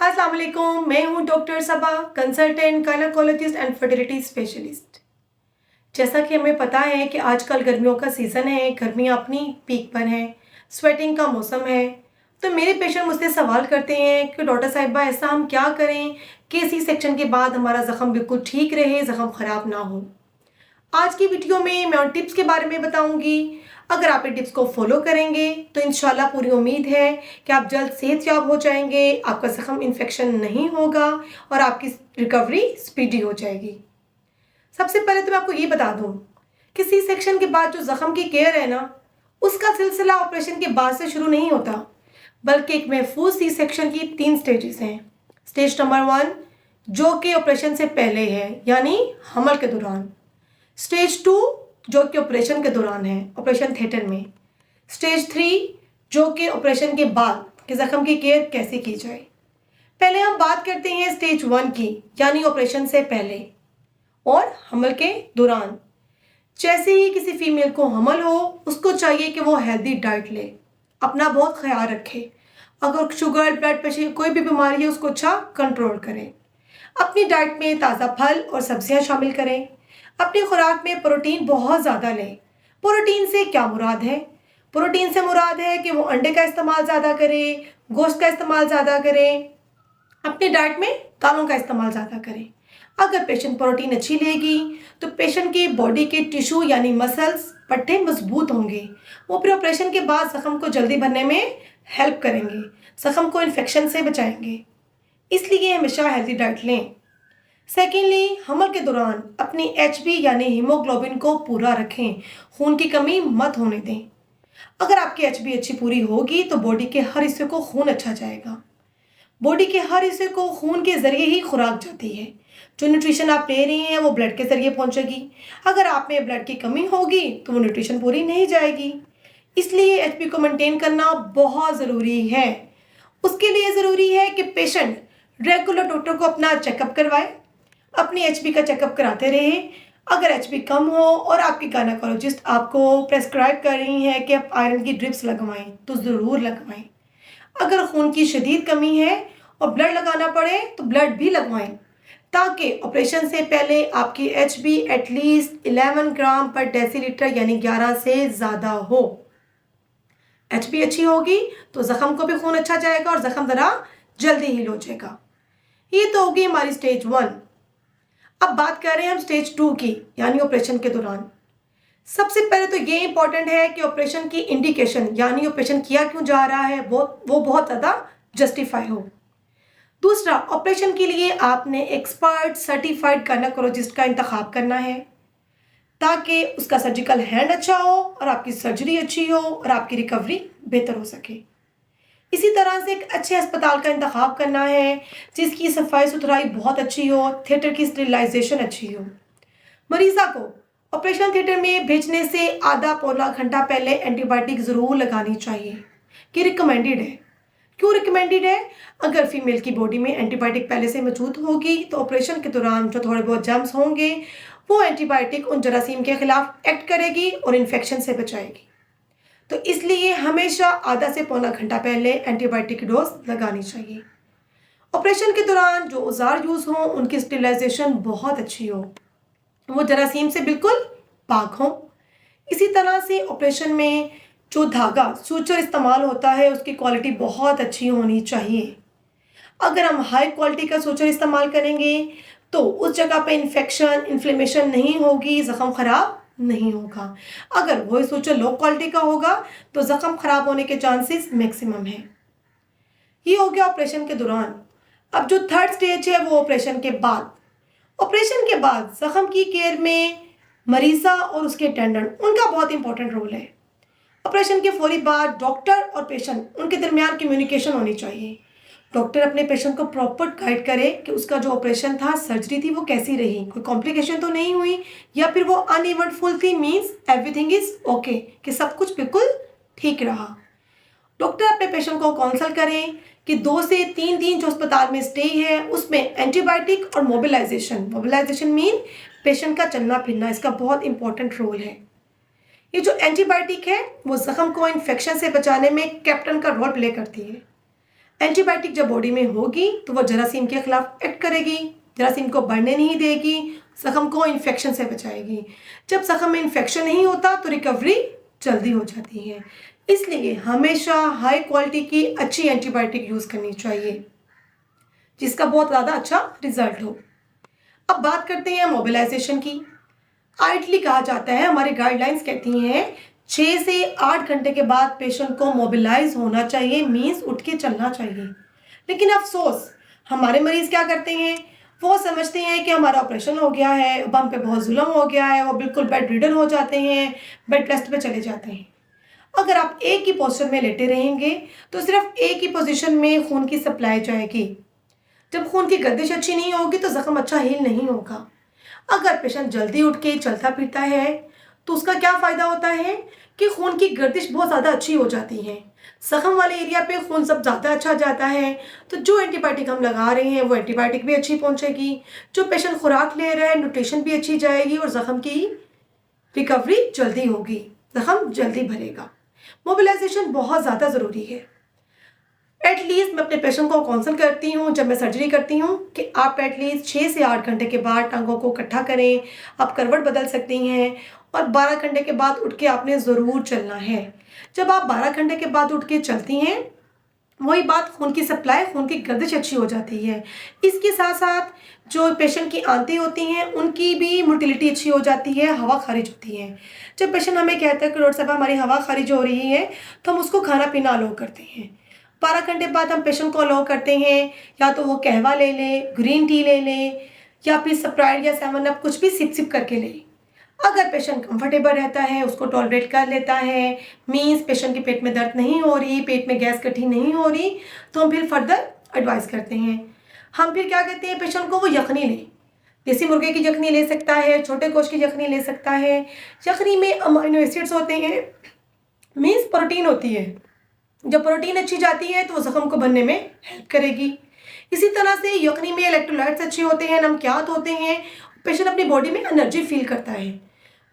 अस्सलाम वालेकुम, मैं हूं doctor Saba, consultant gynaecologist and fertility specialist. जैसा कि हमें पता है कि आजकल गर्मियों का सीज़न है, गर्मियां अपनी पीक पर हैं, स्वेटिंग का मौसम है। तो मेरे पेशेंट मुझसे सवाल करते हैं कि डॉक्टर साहिबा ऐसा हम क्या करें कि सी सेक्शन के बाद हमारा ज़ख़म बिल्कुल ठीक रहे, ज़ख़म ख़राब ना हो। आज की वीडियो में मैं उन टिप्स के बारे में बताऊंगी। अगर आप इन टिप्स को फॉलो करेंगे तो इंशाल्लाह पूरी उम्मीद है कि आप जल्द सेहतयाब हो जाएंगे, आपका जख्म इन्फेक्शन नहीं होगा और आपकी रिकवरी स्पीडी हो जाएगी। सबसे पहले तो मैं आपको ये बता दूं कि सी सेक्शन के बाद जो जख्म की केयर है ना, उसका सिलसिला ऑपरेशन के बाद से शुरू नहीं होता, बल्कि एक महफूज सी सेक्शन की 3 स्टेजेस हैं। स्टेज नंबर 1 जो कि ऑपरेशन से पहले है, यानी हमल के दौरान। स्टेज 2 जो कि ऑपरेशन के दौरान है, ऑपरेशन थिएटर में। स्टेज 3 जो कि ऑपरेशन के बाद कि जख्म की केयर कैसे की जाए। पहले हम बात करते हैं स्टेज 1 की, यानी ऑपरेशन से पहले और हमल के दौरान। जैसे ही किसी फीमेल को हमल हो, उसको चाहिए कि वो हेल्दी डाइट ले, अपना बहुत ख्याल रखे। अगर शुगर, ब्लड प्रेशर, कोई भी बीमारी है उसको अच्छा कंट्रोल करें। अपनी डाइट में ताज़ा फल और सब्जियां शामिल करें। अपनी खुराक में प्रोटीन बहुत ज़्यादा लें। प्रोटीन से क्या मुराद है? प्रोटीन से मुराद है कि वो अंडे का इस्तेमाल ज़्यादा करें, गोश्त का इस्तेमाल ज़्यादा करें, अपनी डाइट में दालों का इस्तेमाल ज़्यादा करें। अगर पेशेंट प्रोटीन अच्छी लेगी तो पेशेंट की बॉडी के टिश्यू यानी मसल्स, पट्टे मजबूत होंगे। वो फिर ऑपरेशन के बाद जख्म को जल्दी भरने में हेल्प करेंगे, जख्म को इन्फेक्शन से बचाएंगे। इसलिए हमेशा हेल्दी डाइट लें। सेकेंडली, हमल के दौरान अपनी एचबी यानी हीमोग्लोबिन को पूरा रखें, खून की कमी मत होने दें। अगर आपकी एचबी अच्छी पूरी होगी तो बॉडी के हर हिस्से को खून अच्छा जाएगा। बॉडी के हर हिस्से को खून के जरिए ही खुराक जाती है। जो न्यूट्रिशन आप ले रही हैं वो ब्लड के जरिए पहुंचेगी। अगर आप में ब्लड की कमी होगी तो वो न्यूट्रिशन पूरी नहीं जाएगी। इसलिए एचबी को मेंटेन करना बहुत ज़रूरी है। उसके लिए ज़रूरी है कि पेशेंट रेगुलर डॉक्टर को अपना चेकअप करवाए, अपनी एचबी का चेकअप कराते रहे। अगर एचबी कम हो और आपकी गायनेकोलॉजिस्ट आपको प्रेस्क्राइब कर रही है कि आप आयरन की ड्रिप्स लगवाएं तो ज़रूर लगवाएं। अगर खून की शदीद कमी है और ब्लड लगाना पड़े तो ब्लड भी लगवाएं, ताकि ऑपरेशन से पहले आपकी एचबी एटलीस्ट 11 ग्राम पर डेसीलीटर यानी 11 से ज़्यादा हो। एचबी अच्छी होगी तो जख्म को भी खून अच्छा जाएगा और जख्म ज़रा जल्दी हील हो जाएगा। ये तो होगी हमारी स्टेज 1। अब बात कर रहे हैं हम स्टेज 2 की, यानी ऑपरेशन के दौरान। सबसे पहले तो ये इंपॉर्टेंट है कि ऑपरेशन की इंडिकेशन यानी ऑपरेशन किया क्यों जा रहा है वो बहुत ज़्यादा जस्टिफाई हो। दूसरा, ऑपरेशन के लिए आपने एक्सपर्ट सर्टिफाइड गायनेकोलॉजिस्ट का इंतखाब करना है, ताकि उसका सर्जिकल हैंड अच्छा हो और आपकी सर्जरी अच्छी हो और आपकी रिकवरी बेहतर हो सके। इसी तरह से एक अच्छे अस्पताल का इंतखाब करना है जिसकी सफाई सुथराई बहुत अच्छी हो, थिएटर की स्टेरिलाइजेशन अच्छी हो। मरीज़ा को ऑपरेशन थिएटर में भेजने से आधा पौना घंटा पहले एंटीबायोटिक ज़रूर लगानी चाहिए, कि रिकमेंडेड है। क्यों रिकमेंडेड है? अगर फीमेल की बॉडी में एंटीबायोटिक पहले से मौजूद होगी तो ऑपरेशन के दौरान जो थोड़े बहुत जर्म्स होंगे वो एंटीबायोटिक उन जरासीम के खिलाफ एक्ट करेगी और इन्फेक्शन से बचाएगी। तो इसलिए हमेशा आधा से पौना घंटा पहले एंटीबायोटिक की डोज लगानी चाहिए। ऑपरेशन के दौरान जो औजार यूज़ हों उनकी स्टेरिलाइजेशन बहुत अच्छी हो, वो जरासीम से बिल्कुल पाक हो। इसी तरह से ऑपरेशन में जो धागा सूचर इस्तेमाल होता है उसकी क्वालिटी बहुत अच्छी होनी चाहिए। अगर हम हाई क्वालिटी का सूचर इस्तेमाल करेंगे तो उस जगह पे इन्फेक्शन, इन्फ्लेमेशन नहीं होगी, ज़ख़म ख़राब नहीं होगा। अगर वही सूचर लो क्वालिटी का होगा तो ज़ख़म ख़राब होने के चांसेस मैक्सिमम है। ये हो गया ऑपरेशन के दौरान। अब जो थर्ड स्टेज है वो ऑपरेशन के बाद। ऑपरेशन के बाद जख्म की केयर में मरीज़ा और उसके अटेंडेंट उनका बहुत इंपॉर्टेंट रोल है। ऑपरेशन के फौरी बाद डॉक्टर और पेशेंट उनके दरमियान कम्युनिकेशन होनी चाहिए। डॉक्टर अपने पेशेंट को प्रॉपर गाइड करे कि उसका जो ऑपरेशन था, सर्जरी थी, वो कैसी रही, कोई कॉम्प्लिकेशन तो नहीं हुई, या फिर वो अनइवेंटफुल थी, मीन्स एवरीथिंग इज ओके, कि सब कुछ बिल्कुल ठीक रहा। डॉक्टर अपने पेशेंट को काउंसल करें कि 2 से 3 दिन जो अस्पताल में स्टे है उसमें एंटीबायोटिक और मोबिलाइजेशन मीन पेशेंट का चलना फिरना, इसका बहुत इंपॉर्टेंट रोल है। ये जो एंटीबायोटिक है वो जख्म को इन्फेक्शन से बचाने में कैप्टन का रोल प्ले करती है। एंटीबायोटिक जब बॉडी में होगी तो वो जरासीम के खिलाफ एक्ट करेगी, जरासीम को बढ़ने नहीं देगी, जख्म को इन्फेक्शन से बचाएगी। जब जख्म में इन्फेक्शन नहीं होता तो रिकवरी जल्दी हो जाती है। इसलिए हमेशा हाई क्वालिटी की अच्छी एंटीबायोटिक यूज़ करनी चाहिए जिसका बहुत ज़्यादा अच्छा रिजल्ट हो। अब बात करते हैं मोबिलाइजेशन की। आइडली कहा जाता है, हमारी गाइडलाइंस कहती हैं 6 से 8 घंटे के बाद पेशेंट को मोबिलाइज होना चाहिए, मीन्स उठ के चलना चाहिए। लेकिन अफसोस हमारे मरीज क्या करते हैं, वो समझते हैं कि हमारा ऑपरेशन हो गया है, अब हम पे बहुत जुल्म हो गया है, वो बिल्कुल बेड रिडन हो जाते हैं, बेड रेस्ट पे चले जाते हैं। अगर आप एक ही पोस्चर में लेटे रहेंगे तो सिर्फ एक ही पोजीशन में खून की सप्लाई जाएगी। जब खून की गर्दिश अच्छी नहीं होगी तो जख्म अच्छा हील नहीं होगा। अगर पेशेंट जल्दी उठ के चलता फिरता है तो उसका क्या फ़ायदा होता है कि खून की गर्दिश बहुत ज़्यादा अच्छी हो जाती है, जख्म वाले एरिया पे खून सब ज़्यादा अच्छा जाता है। तो जो एंटीबायोटिक हम लगा रहे हैं वो एंटीबायोटिक भी अच्छी पहुंचेगी, जो पेशेंट खुराक ले रहा है न्यूट्रिशन भी अच्छी जाएगी और जख्म की रिकवरी जल्दी होगी, जख्म जल्दी भरेगा। मोबिलाइजेशन बहुत ज़्यादा ज़रूरी है। एटलीस्ट मैं अपने पेशेंट को काउंसल करती हूँ जब मैं सर्जरी करती हूँ कि आप एटलीस्ट 6 से 8 घंटे के बाद टांगों को इकट्ठा करें, आप करवट बदल सकती हैं और 12 घंटे के बाद उठ के आपने ज़रूर चलना है। जब आप 12 घंटे के बाद उठ के चलती हैं, वही बात खून की सप्लाई, खून की गर्दिश अच्छी हो जाती है। इसके साथ साथ जो पेशेंट की आंतें होती हैं उनकी भी मोटिलिटी अच्छी हो जाती है, हवा खारिज होती है। जब पेशेंट हमें कहता है कि डॉक्टर साहब हमारी हवा खारिज हो रही है तो हम उसको खाना पीना अलाउ करते हैं। 12 घंटे बाद हम पेशेंट को अलाउ करते हैं या तो वो कहवा ले ले, ग्रीन टी ले ले या फिर स्प्राइट या 7 अप कुछ भी सिप सिप करके ले। अगर पेशेंट कंफर्टेबल रहता है, उसको टॉलरेट कर लेता है, मीन्स पेशेंट के पेट में दर्द नहीं हो रही, पेट में गैस इकट्ठी नहीं हो रही, तो हम फिर फर्दर एडवाइस करते हैं। हम फिर क्या कहते हैं पेशेंट को वो यखनी ले, देसी मुर्गे की यखनी ले सकता है, छोटे गोश्त की यखनी ले सकता है। यखनी में अमीनो एसिड्स होते हैं, मीन्स प्रोटीन होती है। जब प्रोटीन अच्छी जाती है तो वो जख्म को भरने में हेल्प करेगी। इसी तरह से यखनी में इलेक्ट्रोलाइट्स अच्छे होते हैं, नमकियात होते हैं, पेशेंट अपनी बॉडी में एनर्जी फील करता है,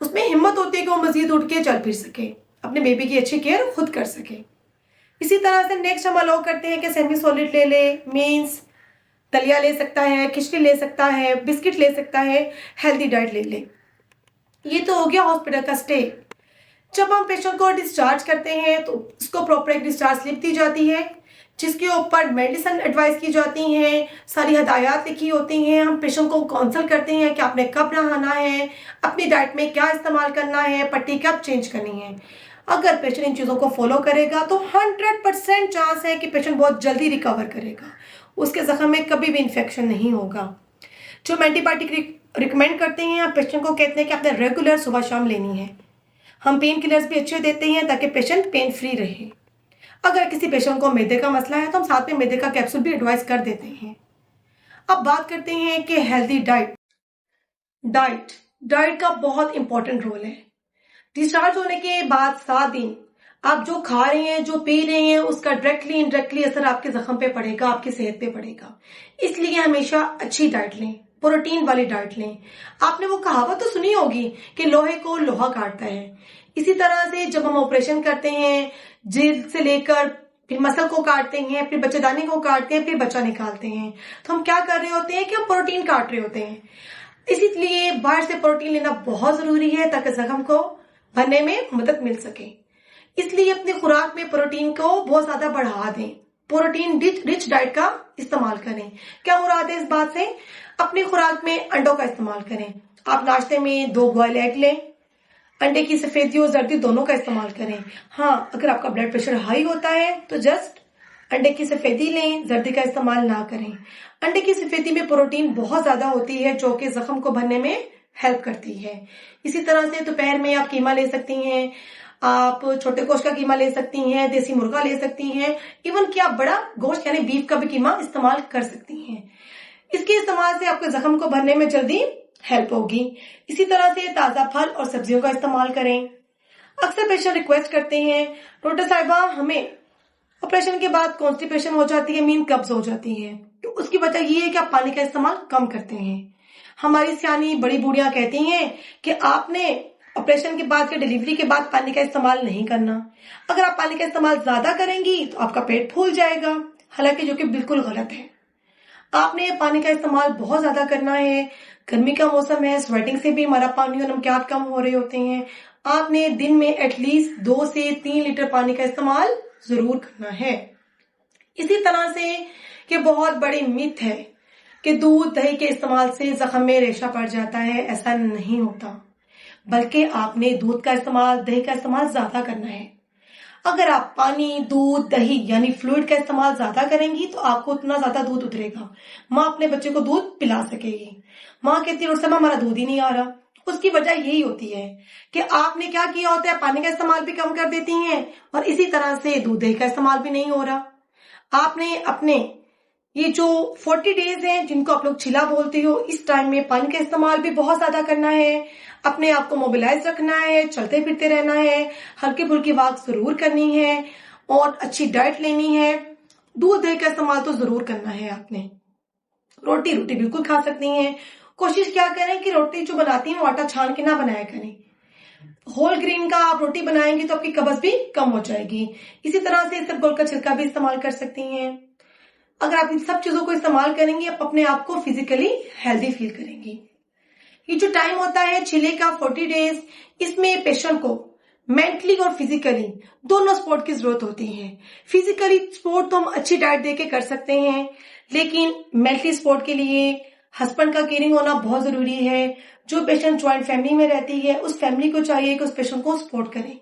उसमें हिम्मत होती है कि वो मजीद उठ के चल फिर सके, अपने बेबी की अच्छी केयर खुद कर सके। इसी तरह से नेक्स्ट हम अलाउ करते हैं कि सेमी सॉलिड ले ले, मीन्स दलिया ले सकता है, खिचड़ी ले सकता है, बिस्किट ले सकता है, हेल्दी डाइट ले ले। ये तो हो गया हॉस्पिटल का स्टे। जब हम पेशेंट को डिस्चार्ज करते हैं तो उसको प्रॉपर एक डिस्चार्ज स्लिप दी जाती है जिसके ऊपर मेडिसिन एडवाइस की जाती हैं, सारी हदायत लिखी होती हैं। हम पेशेंट को काउंसल करते हैं कि आपने कब नहाना है, अपनी डाइट में क्या इस्तेमाल करना है, पट्टी कब चेंज करनी है। अगर पेशेंट इन चीज़ों को फॉलो करेगा तो 100% चांस है कि पेशेंट बहुत जल्दी रिकवर करेगा, उसके जख्म में कभी भी इन्फेक्शन नहीं होगा। जो हम एंटीबायोटिक रिकमेंड करते हैं, आप पेशेंट को कहते हैं कि आपने रेगुलर सुबह शाम लेनी है। हम पेन किलर्स भी अच्छे देते हैं ताकि पेशेंट पेन फ्री रहे। अगर किसी पेशेंट को मैदे का मसला है तो हम साथ में मैदे का कैप्सूल भी एडवाइस कर देते हैं। अब बात करते हैं कि हेल्दी डाइट डाइट का बहुत इंपॉर्टेंट रोल है। डिस्चार्ज होने के बाद 7 दिन आप जो खा रहे हैं, जो पी रहे हैं, उसका डायरेक्टली इनडायरेक्टली असर आपके जख्म पे पड़ेगा, आपकी सेहत पे पड़ेगा। इसलिए हमेशा अच्छी डाइट लें, प्रोटीन वाली डाइट लें। आपने वो कहावत तो सुनी होगी कि लोहे को लोहा काटता है। इसी तरह से जब हम ऑपरेशन करते हैं, जिल्द से लेकर फिर मसल को काटते हैं, फिर बच्चेदानी को काटते हैं, फिर बच्चा निकालते हैं, तो हम क्या कर रहे होते हैं कि हम प्रोटीन काट रहे होते हैं। इसलिए बाहर से प्रोटीन लेना बहुत जरूरी है ताकि जख्म को भरने में मदद मिल सके। इसलिए अपनी खुराक में प्रोटीन को बहुत ज्यादा बढ़ा दें, प्रोटीन रिच डाइट का इस्तेमाल करें। क्या मुराद है इस बात से? अपनी खुराक में अंडों का इस्तेमाल करें। आप नाश्ते में 2 बॉयल एग लें, अंडे की सफेदी और जर्दी दोनों का इस्तेमाल करें। हाँ, अगर आपका ब्लड प्रेशर हाई होता है तो जस्ट अंडे की सफेदी लें, जर्दी का इस्तेमाल ना करें। अंडे की सफेदी में प्रोटीन बहुत ज्यादा होती है जो कि जख्म को भरने में हेल्प करती है। इसी तरह से दोपहर में आप कीमा ले सकती हैं, आप छोटे गोश्त का कीमा ले सकती हैं, देसी मुर्गा ले सकती हैं, इवन कि आप बड़ा गोश्त यानी बीफ का भी कीमा इस्तेमाल कर सकती हैं। इसके इस्तेमाल से आपके जख्म को भरने में जल्दी हेल्प होगी। इसी तरह से ताजा फल और सब्जियों का इस्तेमाल करें। अक्सर पेशेंट रिक्वेस्ट करते हैं, डॉक्टर साहिबा हमें ऑपरेशन के बाद कॉन्स्टिपेशन हो जाती है, मीन कब्ज हो जाती है, तो उसकी वजह ये है कि आप पानी का इस्तेमाल कम करते हैं। हमारी सियानी बड़ी बूढ़ियां कहती हैं कि आपने ऑपरेशन के बाद या डिलीवरी के बाद पानी का इस्तेमाल नहीं करना। अगर आप पानी का इस्तेमाल ज्यादा करेंगी तो आपका पेट फूल जाएगा, हालांकि जो कि बिल्कुल गलत है। आपने पानी का इस्तेमाल बहुत ज्यादा करना है। गर्मी का मौसम है, स्वेटिंग से भी हमारा पानी और नमकियात कम हो रहे होते हैं। आपने दिन में एटलीस्ट 2 से 3 लीटर पानी का इस्तेमाल जरूर करना है। इसी तरह से कि बहुत बड़ी मिथ है कि दूध दही के इस्तेमाल से जख्म में रेशा पड़ जाता है। ऐसा नहीं होता, बल्कि आपने दूध का इस्तेमाल, दही का इस्तेमाल ज्यादा करना है। अगर आप पानी, दूध, दही यानी फ्लूइड का इस्तेमाल ज्यादा करेंगी तो आपको उतना ज्यादा दूध उतरेगा। माँ अपने बच्चे को दूध पिला सकेगी। माँ कहती है उस समय हमारा दूध ही नहीं आ रहा। उसकी वजह यही होती है कि आपने क्या किया होता है, पानी का इस्तेमाल भी कम कर देती हैं और इसी तरह से दूध दही का इस्तेमाल भी नहीं हो रहा। आपने अपने ये जो 40 डेज हैं जिनको आप लोग छिला बोलते हो, इस टाइम में पानी का इस्तेमाल भी बहुत ज्यादा करना है। अपने आप को मोबिलाइज रखना है, चलते फिरते रहना है, हल्की फुल्की वॉक जरूर करनी है और अच्छी डाइट लेनी है। दूध दही का इस्तेमाल तो जरूर करना है। आपने रोटी बिल्कुल खा सकती हैं। कोशिश क्या करें कि रोटी जो बनाती हैं वो आटा छान के ना बनाया करें। होल ग्रेन का आप रोटी बनाएंगे तो आपकी कब्ज भी कम हो जाएगी। इसी तरह से इसबगोल का छिलका भी इस्तेमाल कर सकती हैं। अगर आप इन सब चीजों को इस्तेमाल करेंगे, आप अपने आप को फिजिकली हेल्दी फील करेंगी। ये जो टाइम होता है छिले का 40 डेज, इसमें पेशेंट को मेंटली और फिजिकली दोनों सपोर्ट की जरूरत होती है। फिजिकली सपोर्ट तो हम अच्छी डाइट देके कर सकते हैं, लेकिन मेंटली सपोर्ट के लिए हस्बैंड का केयरिंग होना बहुत जरूरी है। जो पेशेंट ज्वाइंट फैमिली में रहती है, उस फैमिली को चाहिए कि उस पेशेंट को सपोर्ट करें।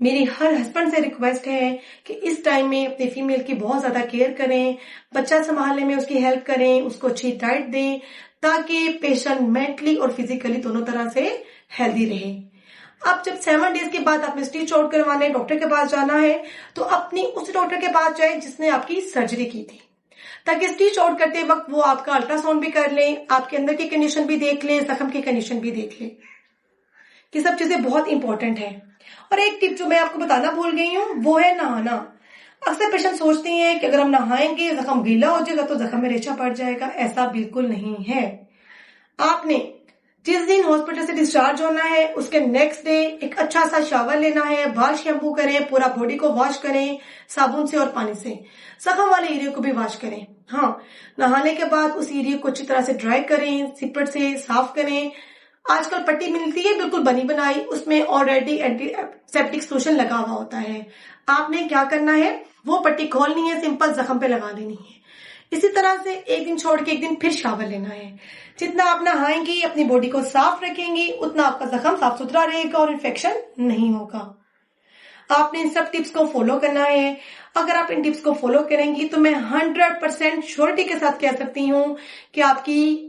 मेरी हर हस्बैंड से रिक्वेस्ट है कि इस टाइम में अपने फीमेल की बहुत ज्यादा केयर करें, बच्चा संभालने में उसकी हेल्प करें, उसको अच्छी डाइट दें, ताकि पेशेंट मेंटली और फिजिकली दोनों तरह से हेल्दी रहे। अब जब 7 डेज के बाद आपने स्टिच आउट करवाने डॉक्टर के पास जाना है, तो अपनी उस डॉक्टर के पास जाए जिसने आपकी सर्जरी की थी, ताकि स्टिच आउट करते वक्त वो आपका अल्ट्रासाउंड भी कर ले, आपके अंदर की कंडीशन भी देख ले, जख्म की कंडीशन भी देख ले। ये सब चीजें बहुत इंपॉर्टेंट है। और एक टिप जो मैं आपको बताना भूल गई हूँ, वो है नहाना। अक्सर पेशेंट सोचते हैं कि अगर हम नहाएंगे जख्म गीला हो जाएगा तो जख्म में रेशा पड़ जाएगा। ऐसा बिल्कुल नहीं है। आपने जिस दिन हॉस्पिटल से डिस्चार्ज होना है, उसके नेक्स्ट डे एक अच्छा सा शावर लेना है, बाल शैम्पू करें, पूरा बॉडी को वॉश करें साबुन से और पानी से, जख्म वाले एरिया को भी वॉश करें। हाँ, नहाने के बाद उस एरिया को अच्छी तरह से ड्राई करें, सिपट से साफ करें। आजकल पट्टी मिलती है बिल्कुल बनी बनाई, उसमें ऑलरेडी एंटीसेप्टिक सोल्यूशन लगा हुआ होता है। आपने क्या करना है, वो पट्टी खोलनी है, सिंपल जख्म पे लगा देनी है। इसी तरह से एक दिन छोड़ के एक दिन फिर शावर लेना है। जितना आप नहाएंगी, अपनी बॉडी को साफ रखेंगी, उतना आपका जख्म साफ सुथरा रहेगा और इन्फेक्शन नहीं होगा। आपने इन सब टिप्स को फॉलो करना है। अगर आप इन टिप्स को फॉलो करेंगी तो मैं 100% श्योरिटी के साथ कह सकती हूँ कि आपकी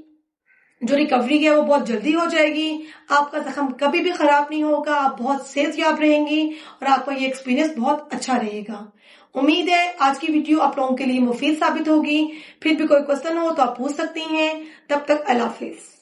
जो रिकवरी है वो बहुत जल्दी हो जाएगी। आपका जख्म कभी भी खराब नहीं होगा, आप बहुत सेहतयाब रहेंगी और आपका ये एक्सपीरियंस बहुत अच्छा रहेगा। उम्मीद है आज की वीडियो आप लोगों के लिए मुफीद साबित होगी। फिर भी कोई क्वेश्चन हो तो आप पूछ सकती हैं। तब तक अल्लाह हाफिज।